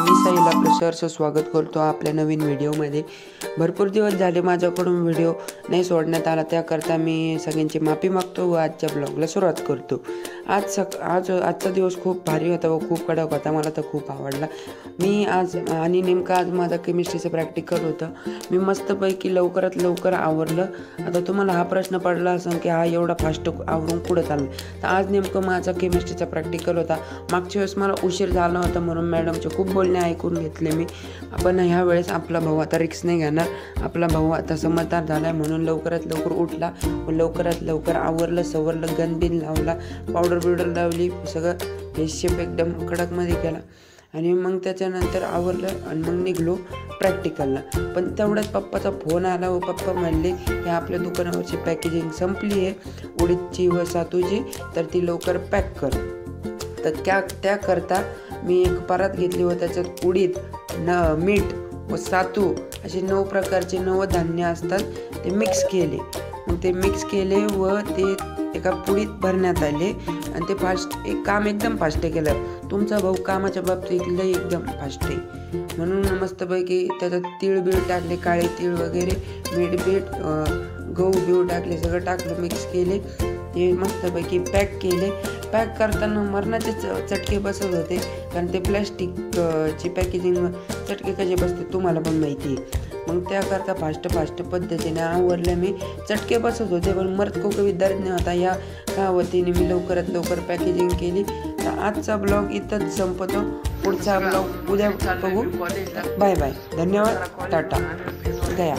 मी साहिल आपलं सहर्ष स्वागत करतो आपल्या नवीन व्हिडिओमध्ये। भरपूर दिवस झाले माझ्याकडून व्हिडिओ नाही सोडण्यात आला, त्याकरता मी सगळ्यांची माफी मागतो व आजच्या ब्लॉगला सुरुवात करतो। आजचा दिवस खूप भारी होता व खूप कडक होता, मला तर खूप आवडला। मी आज नेमका आज माझा केमिस्ट्रीचं प्रॅक्टिकल होतं। मी मस्तपैकी लवकरात लवकर आवरलं। आता तुम्हाला हा प्रश्न पडला असेल की हा एवढा फास्ट आवरून कुठं चाललं, तर आज नेमकं माझा केमिस्ट्रीचा प्रॅक्टिकल होता। मागच्या वेळेस मला उशीर झाला होता म्हणून मॅडमचे खूप बोलणे ऐकून घेतले मी, पण ह्या वेळेस आपला भाऊ आता रिक्स नाही घेणार। आपला भाऊ आता समजदार झाला म्हणून लवकरात लवकर उठला व लवकरात लवकर आवरलं सवरलं, गन लावला, पावडर लावली, सगळं फेस शेप एकदम कडकमध्ये केला आणि मग त्याच्यानंतर आवरलं आणि मग निघलो प्रॅक्टिकलला। पण तेवढ्यात पप्पाचा फोन आला व पप्पा म्हणले की आपल्या दुकानावरची पॅकेजिंग संपली आहे उडीदची व सातूची, तर ती लवकर पॅक कर। तर त्याकरता मी एक परात घेतली व त्याच्यात उडीद, मीठ व सातू असे 9 प्रकारचे 9 धान्य असतात ते मिक्स केले। मग ते मिक्स केले व ते एका पुडीत भरण्यात आले आणि ते काम एकदम फास्ट केलं। तुमचा भाऊ कामाच्या बाबतीत लई एकदम फास्ट आहे म्हणून मस्तपैकी त्याच्यात तीळ बीळ टाकले, काळे तीळ वगैरे, मीठ गहू बिऊ टाकले, सगळं टाकलं, मिक्स केले, ते मस्तपैकी पॅक केले। पॅक करताना मरणाचे चटके बसत होते, कारण ते प्लॅस्टिकची पॅकेजिंग चटके कसे बसते तुम्हाला पण माहिती आहे। मग त्याकरता फास्ट पद्धतीने आवरलं मी। चटके बसत होते पण मरत कोकवी दर्द नाही होता, या कहावतीने मी लवकरात लवकर पॅकेजिंग केली। तर आजचा ब्लॉग इथंच संपतो, पुढचा ब्लॉग उद्या बघू। बाय बाय, धन्यवाद, टाटा, गया।